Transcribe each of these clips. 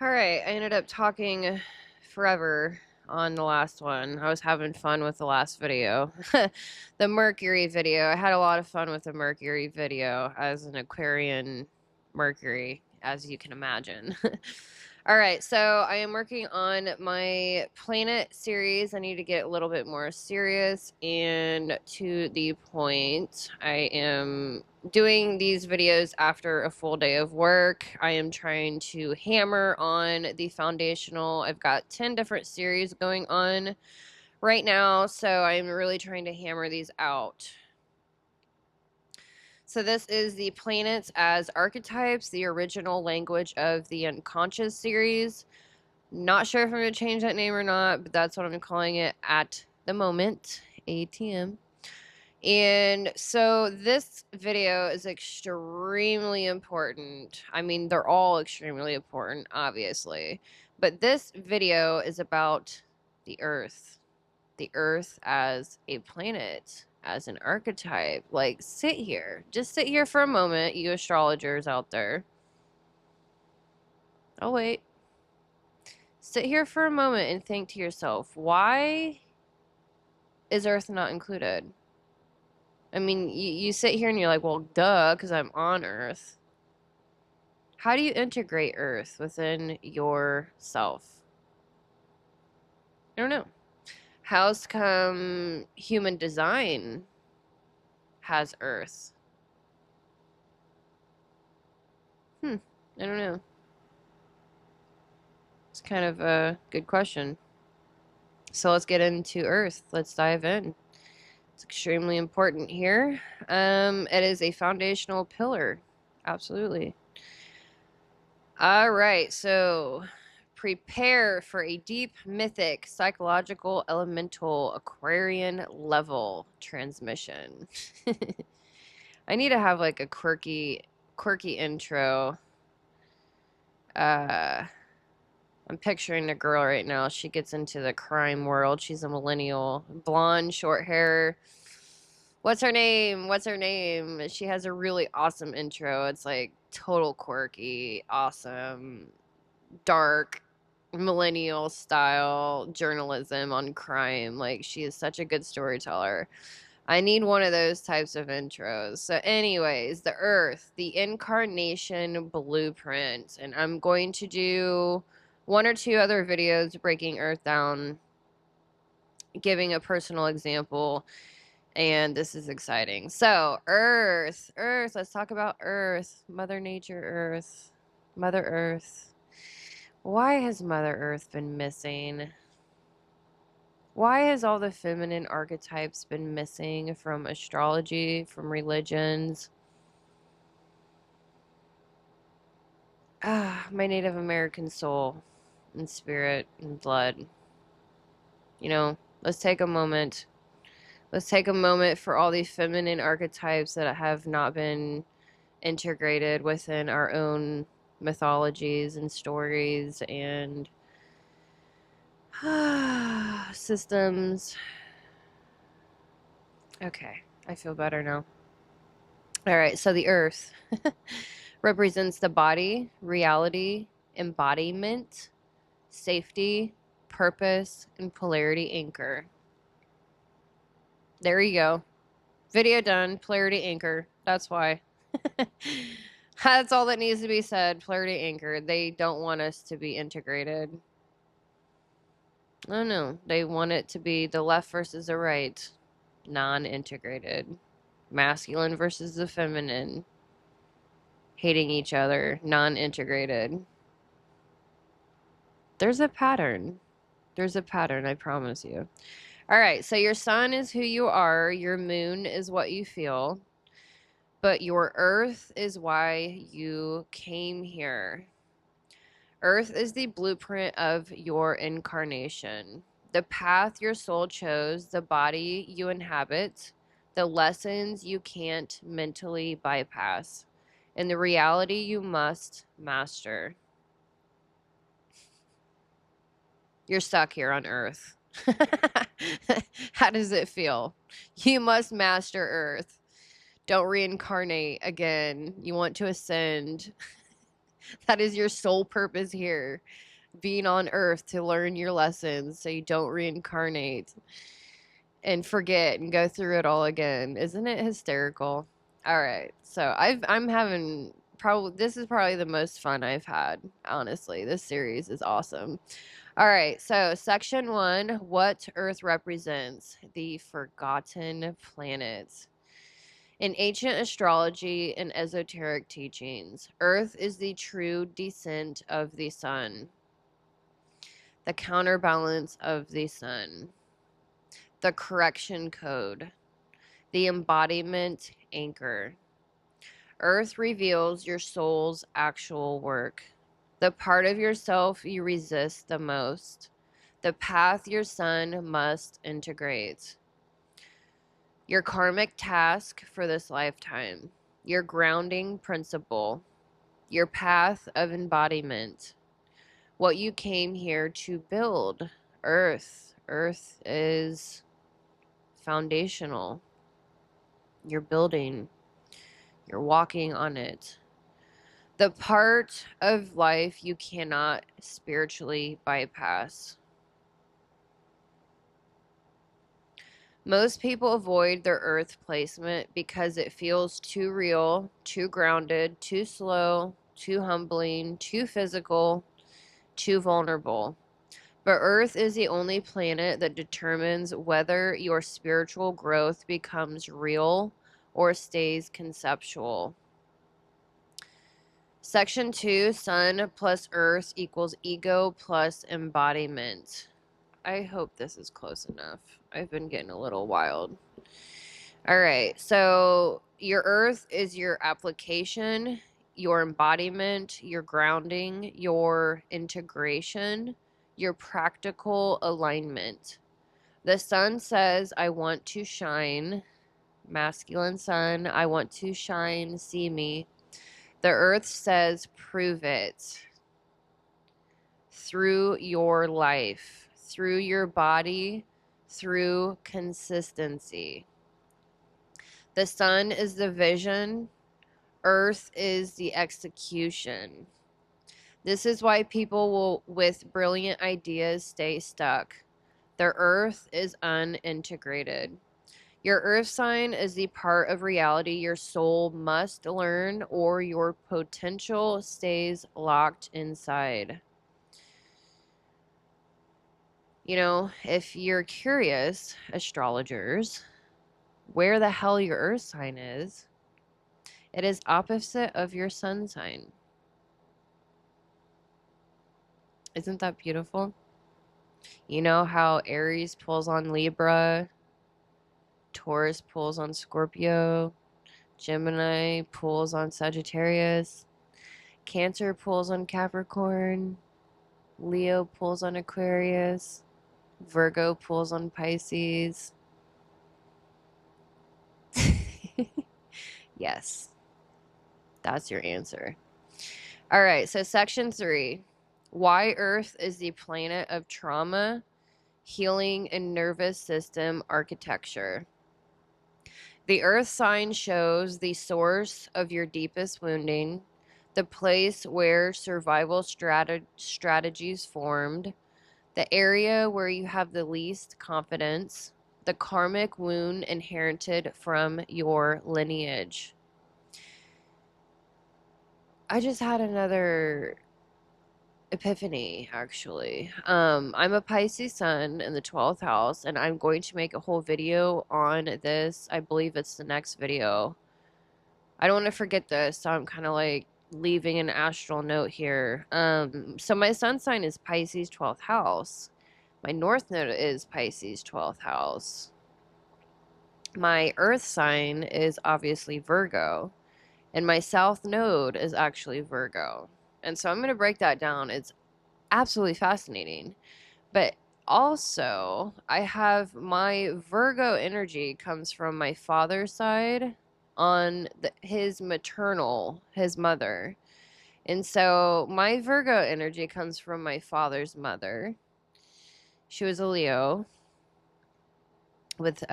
All right, I ended up talking forever on the last one. I was having fun with the last video. The Mercury video. I had a lot of fun with the Mercury video as an Aquarian Mercury, as you can imagine. All right, so I am working on my planet series. I need to get a little bit more serious and to the point. I am doing these videos after a full day of work. I am trying to hammer on the foundational. I've got 10 different series going on right now, so I'm really trying to hammer these out. So this is the planets as archetypes, the original language of the unconscious series. Not sure if I'm going to change that name or not, but that's what I'm calling it at the moment, ATM. And so this video is extremely important. I mean, they're all extremely important, obviously. But this video is about the Earth. The Earth as a planet, as an archetype. Like, sit here. Just sit here for a moment, you astrologers out there. Oh, wait. Sit here for a moment and think to yourself, why is Earth not included? I mean, you sit here and you're like, well, duh, because I'm on Earth. How do you integrate Earth within yourself? I don't know. How's come human design has Earth? I don't know. It's kind of a good question. So let's get into Earth. Let's dive in. It's extremely important here. It is a foundational pillar. Absolutely. All right, so prepare for a deep, mythic, psychological, elemental, Aquarian level transmission. I need to have like a quirky intro. I'm picturing a girl right now. She gets into the crime world. She's a millennial, blonde, short hair. What's her name? What's her name? She has a really awesome intro. It's like total quirky, awesome, dark, millennial style journalism on crime. Like, she is such a good storyteller. I need one of those types of intros. So anyways, the Earth, the incarnation blueprint. And I'm going to do one or two other videos breaking Earth down, giving a personal example. And this is exciting. So, Earth, let's talk about Earth. Mother Nature, Earth, Mother Earth. Why has Mother Earth been missing? Why has all the feminine archetypes been missing from astrology, from religions? My Native American soul and spirit and blood. You know, let's take a moment. Let's take a moment for all the feminine archetypes that have not been integrated within our own mythologies and stories and systems. Okay, I feel better now. All right, so the Earth represents the body, reality, embodiment, safety, purpose, and polarity anchor. There you go. Video done. Polarity anchor. That's why. That's all that needs to be said. Polarity anchor. They don't want us to be integrated. Oh no. They want it to be the left versus the right. Non-integrated. Masculine versus the feminine. Hating each other. Non-integrated. There's a pattern. There's a pattern, I promise you. All right, so your sun is who you are. Your moon is what you feel. But your earth is why you came here. Earth is the blueprint of your incarnation. The path your soul chose, the body you inhabit, the lessons you can't mentally bypass, and the reality you must master. You're stuck here on Earth. How does it feel? You must master Earth. Don't reincarnate again. You want to ascend. That is your sole purpose here. Being on Earth to learn your lessons so you don't reincarnate and forget and go through it all again. Isn't it hysterical? All right. So I'm having probably this is probably the most fun I've had, honestly. This series is awesome. All right. So, section 1, what Earth represents? The forgotten planet. In ancient astrology and esoteric teachings, Earth is the true descent of the sun, the counterbalance of the sun, the correction code, the embodiment anchor. Earth reveals your soul's actual work, the part of yourself you resist the most, the path your sun must integrate. Your karmic task for this lifetime, your grounding principle, your path of embodiment, what you came here to build. Earth. Earth is foundational. You're building, you're walking on it. The part of life you cannot spiritually bypass. Most people avoid their Earth placement because it feels too real, too grounded, too slow, too humbling, too physical, too vulnerable. But Earth is the only planet that determines whether your spiritual growth becomes real or stays conceptual. Section 2, Sun plus Earth equals ego plus embodiment. I hope this is close enough. I've been getting a little wild. All right, so your Earth is your application, your embodiment, your grounding, your integration, your practical alignment. The sun says, I want to shine. Masculine sun, I want to shine, see me. The Earth says, prove it. Through your life, through your body, through consistency. The sun is the vision, Earth is the execution. This is why people with brilliant ideas stay stuck. Their Earth is unintegrated. Your Earth sign is the part of reality your soul must learn, or your potential stays locked inside. You know, if you're curious, astrologers, where the hell your Earth sign is, it is opposite of your sun sign. Isn't that beautiful? You know how Aries pulls on Libra, Taurus pulls on Scorpio, Gemini pulls on Sagittarius, Cancer pulls on Capricorn, Leo pulls on Aquarius, Virgo pulls on Pisces. Yes, that's your answer. All right, so section 3. Why Earth is the planet of trauma, healing, and nervous system architecture. The Earth sign shows the source of your deepest wounding, the place where survival strategies formed, the area where you have the least confidence, the karmic wound inherited from your lineage. I just had another epiphany, actually. I'm a Pisces sun in the 12th house, and I'm going to make a whole video on this. I believe it's the next video. I don't want to forget this, so I'm kind of like leaving an astral note here. So my sun sign is Pisces 12th house. My north node is Pisces 12th house. My earth sign is obviously Virgo, and my south node is actually Virgo. And so I'm going to break that down. It's absolutely fascinating. But also, I have my Virgo energy comes from my father's side on his maternal, his mother. And so my Virgo energy comes from my father's mother. She was a Leo. with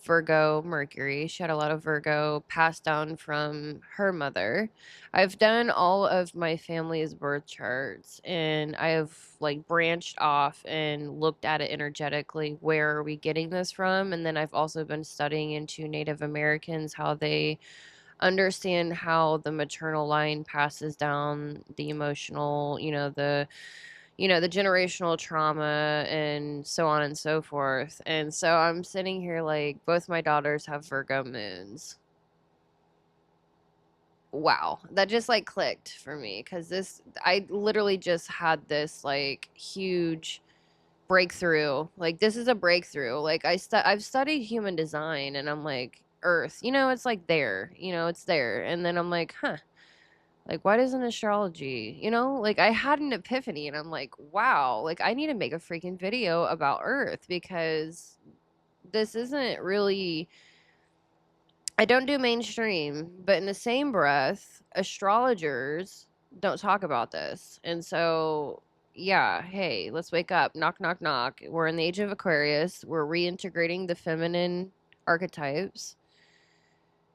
Virgo Mercury. She had a lot of Virgo passed down from her mother. I've done all of my family's birth charts, and I have like branched off and looked at it energetically. Where are we getting this from? And then I've also been studying into Native Americans, how they understand how the maternal line passes down the emotional, the generational trauma and so on and so forth. And so I'm sitting here like both my daughters have Virgo moons. Wow, that just like clicked for me because I literally just had this like huge breakthrough. Like this is a breakthrough. Like I've studied human design and I'm like Earth, it's like there, it's there. And then I'm like, huh, like, why doesn't astrology, like I had an epiphany and I'm like, wow, like I need to make a freaking video about Earth because this isn't really, I don't do mainstream, but in the same breath, astrologers don't talk about this. And so, yeah, hey, let's wake up. Knock, knock, knock. We're in the age of Aquarius. We're reintegrating the feminine archetypes.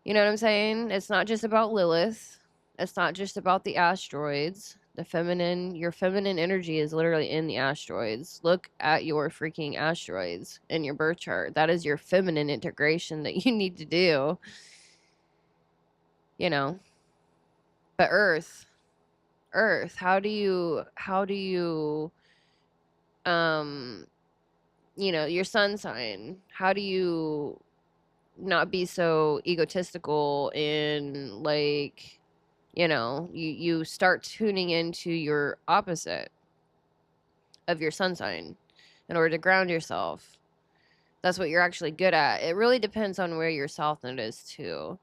You know what I'm saying? It's not just about Lilith. It's not just about the asteroids. Your feminine energy is literally in the asteroids. Look at your freaking asteroids in your birth chart. That is your feminine integration that you need to do. You know. But Earth, how do you your sun sign, how do you not be so egotistical and like you start tuning into your opposite of your sun sign in order to ground yourself. That's what you're actually good at. It really depends on where your south node is too.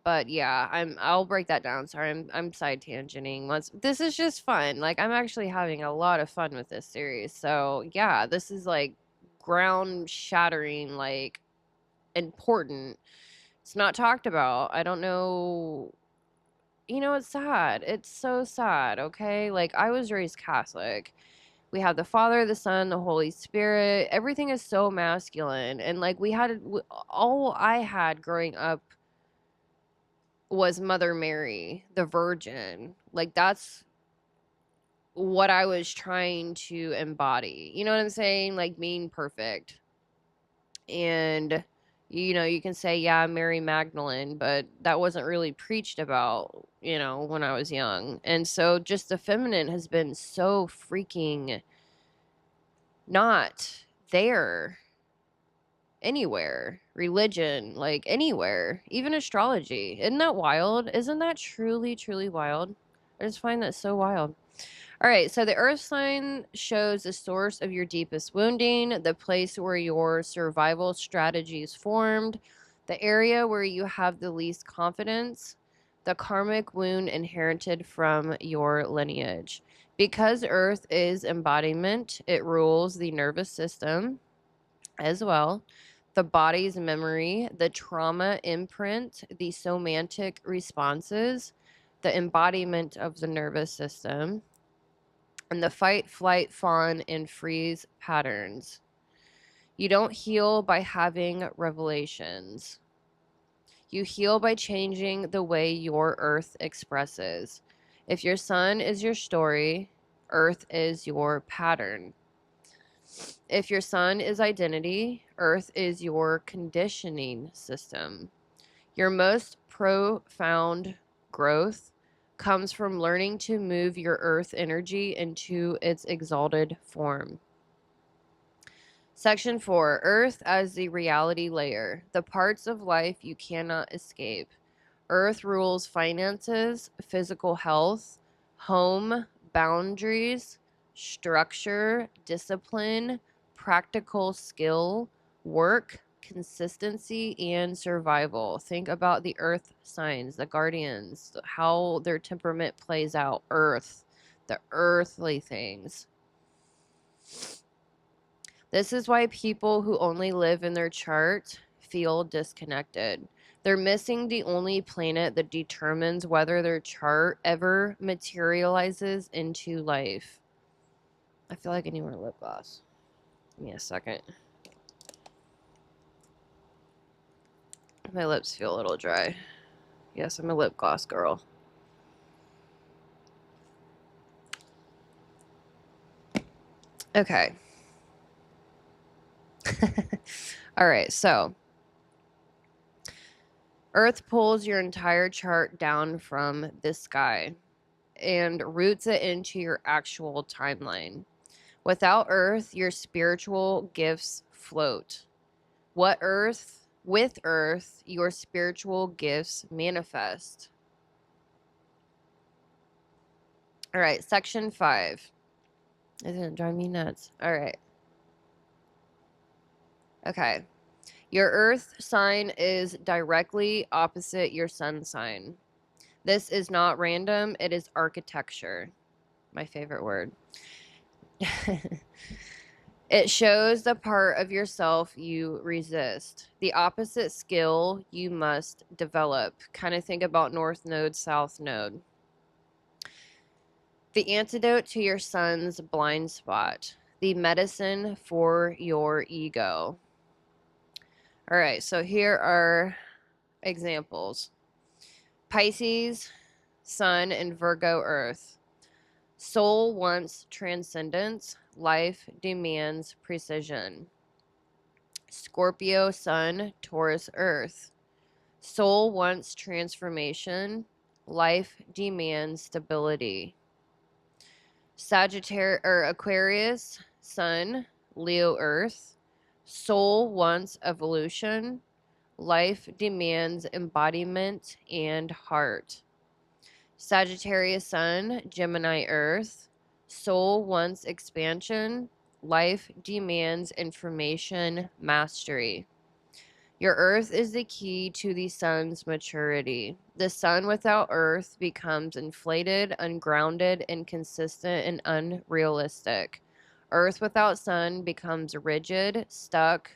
But yeah, I'll break that down. Sorry, I'm side tangenting. This is just fun. Like I'm actually having a lot of fun with this series. So yeah, this is like ground shattering, like important. It's not talked about. I don't know. It's sad. It's so sad, okay? Like, I was raised Catholic. We have the Father, the Son, the Holy Spirit. Everything is so masculine. And, like, all I had growing up was Mother Mary, the Virgin. Like, that's what I was trying to embody. You know what I'm saying? Like, being perfect. And you can say, yeah, Mary Magdalene, but that wasn't really preached about, when I was young. And so just the feminine has been so freaking not there anywhere. Religion, like anywhere, even astrology. Isn't that wild? Isn't that truly, truly wild? I just find that so wild. All right, so the earth sign shows the source of your deepest wounding, the place where your survival strategies formed, the area where you have the least confidence, the karmic wound inherited from your lineage. Because earth is embodiment, it rules the nervous system as well, the body's memory, the trauma imprint, the somatic responses, the embodiment of the nervous system, and the fight, flight, fawn, and freeze patterns. You don't heal by having revelations. You heal by changing the way your earth expresses. If your sun is your story, earth is your pattern. If your sun is identity, earth is your conditioning system. Your most profound growth comes from learning to move your earth energy into its exalted form. Section 4, Earth as the reality layer, the parts of life you cannot escape. Earth rules finances, physical health, home, boundaries, structure, discipline, practical skill, work, consistency, and survival. Think about the earth signs, the guardians, how their temperament plays out. Earth, the earthly things. This is why people who only live in their chart feel disconnected. They're missing the only planet that determines whether their chart ever materializes into life. I feel like I need more lip gloss. Give me a second. My lips feel a little dry. Yes, I'm a lip gloss girl. Okay. All right, so Earth pulls your entire chart down from the sky and roots it into your actual timeline. Without Earth, your spiritual gifts float. With Earth, your spiritual gifts manifest. All right, section 5. Isn't it driving me nuts? All right. Okay. Your Earth sign is directly opposite your Sun sign. This is not random, it is architecture. My favorite word. It shows the part of yourself you resist, the opposite skill you must develop. Kind of think about North Node, South Node. The antidote to your Sun's blind spot, the medicine for your ego. All right, so here are examples. Pisces, Sun, and Virgo, Earth. Soul wants transcendence. Life demands precision. Scorpio, Sun, Taurus, Earth. Soul wants transformation. Life demands stability. Sagittarius or Aquarius, Sun, Leo, Earth. Soul wants evolution. Life demands embodiment and heart. Sagittarius, Sun, Gemini, Earth. Soul wants expansion. Life demands information mastery. Your Earth is the key to the Sun's maturity. The Sun without Earth becomes inflated, ungrounded, inconsistent, and unrealistic. Earth without Sun becomes rigid, stuck,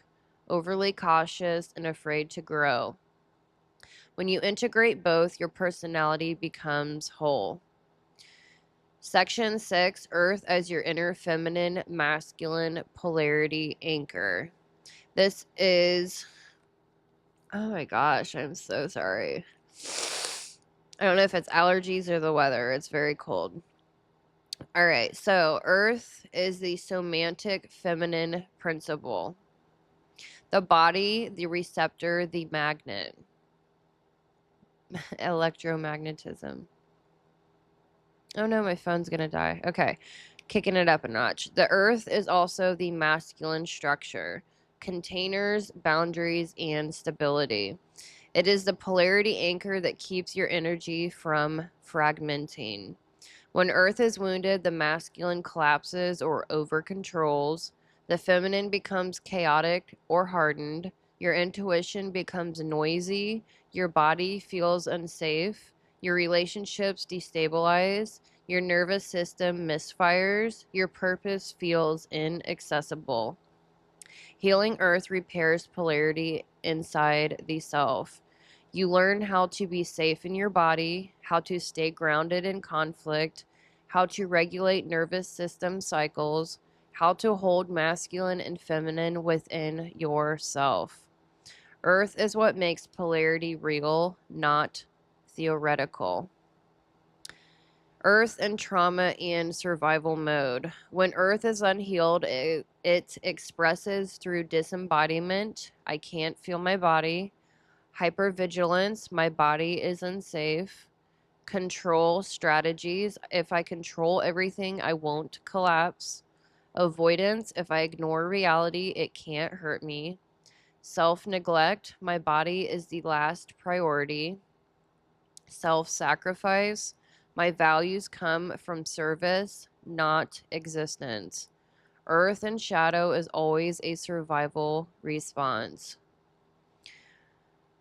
overly cautious, and afraid to grow. When you integrate both, your personality becomes whole. Section 6, Earth as your inner feminine, masculine polarity anchor. This is... Oh my gosh, I'm so sorry. I don't know if it's allergies or the weather. It's very cold. All right, so Earth is the somatic feminine principle. The body, the receptor, the magnet. Electromagnetism. Oh no, my phone's gonna die. Okay, kicking it up a notch. The Earth is also the masculine structure, containers, boundaries, and stability. It is the polarity anchor that keeps your energy from fragmenting. When Earth is wounded, the masculine collapses or over controls. The feminine becomes chaotic or hardened. Your intuition becomes noisy. Your body feels unsafe. Your relationships destabilize. Your nervous system misfires. Your purpose feels inaccessible. Healing Earth repairs polarity inside the self. You learn how to be safe in your body, how to stay grounded in conflict, how to regulate nervous system cycles, how to hold masculine and feminine within yourself. Earth is what makes polarity real, not theoretical. Earth and trauma and survival mode. When Earth is unhealed, it expresses through disembodiment. I can't feel my body. Hypervigilance. My body is unsafe. Control strategies. If I control everything, I won't collapse. Avoidance. If I ignore reality, it can't hurt me. Self-neglect. My body is the last priority. Self-sacrifice. My values come from service, not existence. Earth and shadow is always a survival response.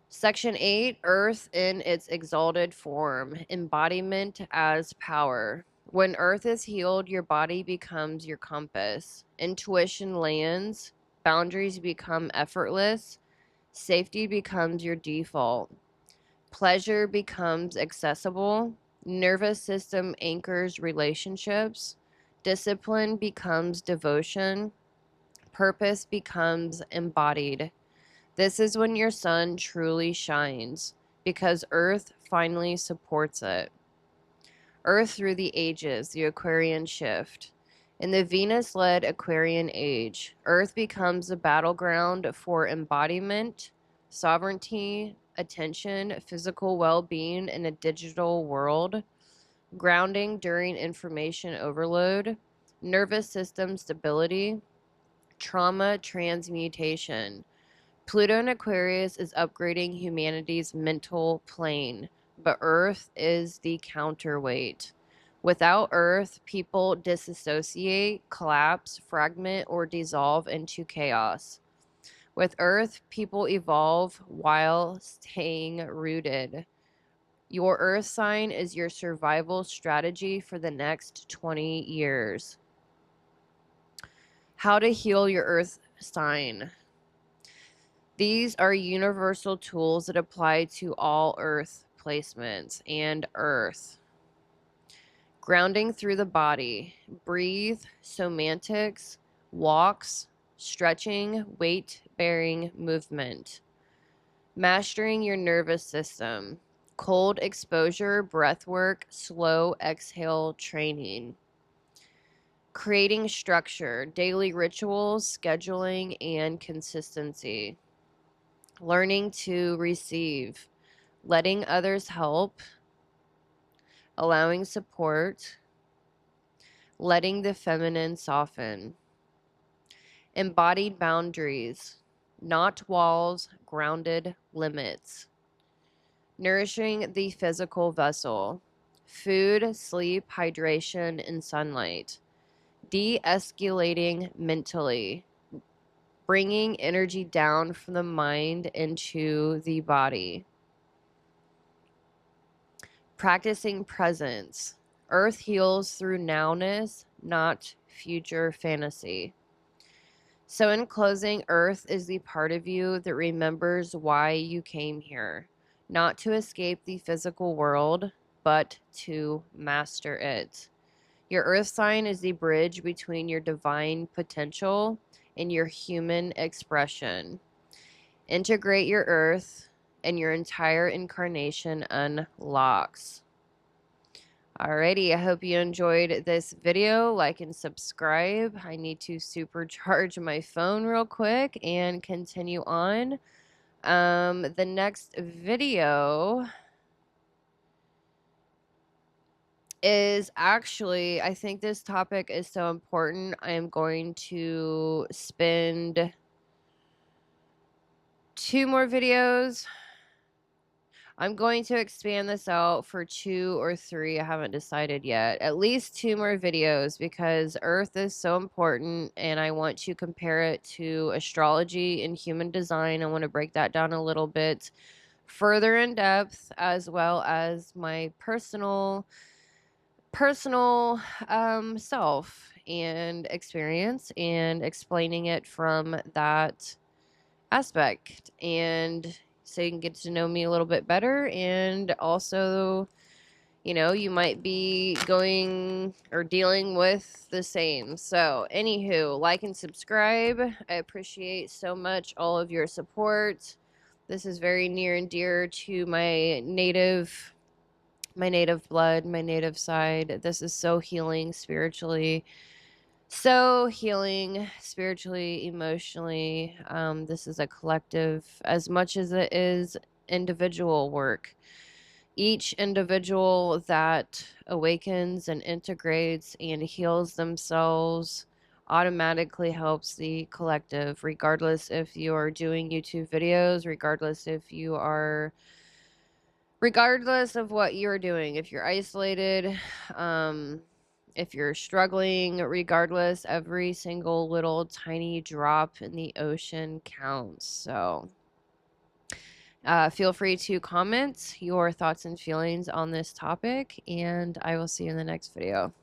Section 8, Earth in its exalted form, embodiment as power. When Earth is healed, your body becomes your compass. Intuition lands, boundaries become effortless, safety becomes your default. Pleasure becomes accessible. Nervous system anchors relationships. Discipline becomes devotion. Purpose becomes embodied. This is when your sun truly shines because Earth finally supports it. Earth through the ages, the Aquarian shift. In the Venus-led Aquarian age, Earth becomes a battleground for embodiment, sovereignty, attention, physical well-being in a digital world, grounding during information overload, nervous system stability, trauma transmutation. Pluto in Aquarius is upgrading humanity's mental plane, but Earth is the counterweight. Without Earth, people disassociate, collapse, fragment, or dissolve into chaos. With Earth, people evolve while staying rooted. Your Earth sign is your survival strategy for the next 20 years. How to heal your Earth sign. These are universal tools that apply to all Earth placements and Earth. Grounding through the body. Breathe, semantics, walks, stretching, weight-bearing movement. Mastering your nervous system. Cold exposure, breath work, slow exhale training. Creating structure, daily rituals, scheduling, and consistency. Learning to receive, letting others help, allowing support, letting the feminine soften. Embodied boundaries, not walls, grounded limits. Nourishing the physical vessel, food, sleep, hydration, and sunlight. De-escalating mentally, bringing energy down from the mind into the body. Practicing presence. Earth heals through nowness, not future fantasy. So in closing, Earth is the part of you that remembers why you came here. Not to escape the physical world, but to master it. Your Earth sign is the bridge between your divine potential and your human expression. Integrate your Earth, and your entire incarnation unlocks. Alrighty, I hope you enjoyed this video. Like and subscribe. I need to supercharge my phone real quick and continue on. The next video is actually, I think this topic is so important. I am going to spend 2 more videos. I'm going to expand this out for 2 or 3. I haven't decided yet. At least 2 more videos because Earth is so important and I want to compare it to astrology and human design. I want to break that down a little bit further in depth, as well as my personal self and experience, and explaining it from that aspect, and so you can get to know me a little bit better. And also, you know, you might be going or dealing with the same. So anywho, like and subscribe. I appreciate so much all of your support. This is very near and dear to my native blood, my native side. This is so healing spiritually. So healing spiritually, emotionally. This is a collective as much as it is individual work. Each individual that awakens and integrates and heals themselves automatically helps the collective, regardless if you are doing YouTube videos, regardless of what you're doing, if you're isolated, if you're struggling, regardless, every single little tiny drop in the ocean counts. So feel free to comment your thoughts and feelings on this topic, and I will see you in the next video.